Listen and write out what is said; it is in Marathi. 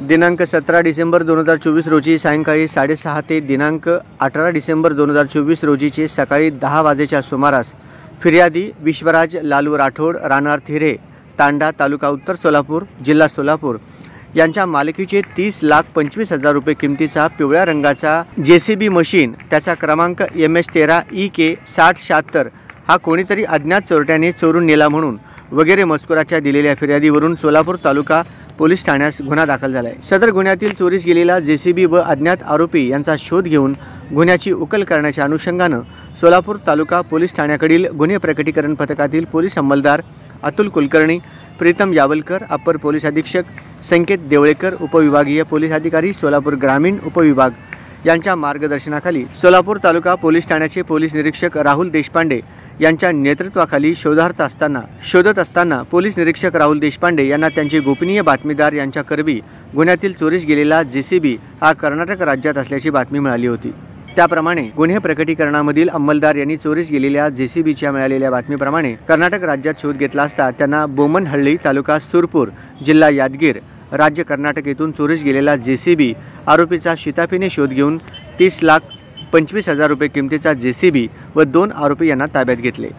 दिनांक 17 डिसेंबर 2024 रोजी सायंकाळी 6:30 ते दिनांक 18 डिसेंबर 2024 रोजीचे सकाळी 10 वाजेच्या सुमारास फिर्यादी विश्वराज लालू राठोड, राहणार थिरे, तांडा, तालुका उत्तर सोलापूर, जिल्हा सोलापूर यांच्या मालकीचे 30,25,000 रुपये किमतीचा पिवळ्या रंगाचा JCB मशीन, त्याचा क्रमांक MS13EK 6076 हा कोणीतरी अज्ञात चोरट्याने चोरून नेला म्हणून वगैरे मजकुराच्या दिलेल्या फिर्यादीवरून सोलापूर तालुका पोलीस ठाण्यास गुन्हा दाखल झाला आहे। सदर गुन्ह्यातील चोरीस गेलेला JCB व अज्ञात आरोपी यांचा शोध घेऊन गुन्ह्याची उकल करण्याच्या अनुषंगानं सोलापूर तालुका पोलीस ठाण्याकडील गुन्हे प्रकटीकरण पथकातील पोलीस अंमलदार अतुल कुलकर्णी, प्रीतम यावलकर, अपर पोलीस अधीक्षक संकेत देवळेकर, उपविभागीय पोलीस अधिकारी सोलापूर ग्रामीण उपविभाग यांच्या मार्गदर्शनाखाली सोलापूर तालुका पोलीस ठाण्याचे पोलीस निरीक्षक राहुल देशपांडे यांच्या नेतृत्वाखाली शोधत असताना पोलीस निरीक्षक राहुल देशपांडे यांना त्यांचे गोपनीय बातमीदार यांच्या करवी गुन्ह्यातील चोरीस गेलेला JCB हा कर्नाटक राज्यात असल्याची बातमी मिळाली होती। त्याप्रमाणे गुन्हे प्रकटीकरणामधील अंमलदार यांनी चोरीस गेलेल्या JCBच्या मिळालेल्या बातमीप्रमाणे कर्नाटक राज्यात शोध घेतला असता त्यांना बोमनहळ्ळी, तालुका सुरपूर, जिल्हा यादगीर, राज्य कर्नाटक येथून चोरीस गेलेला JCB आरोपीचा शिताफीने शोध घेऊन 30,25,000 रुपये किमतीचा JCB व 2 आरोपी यांना ताब्यात घेतले।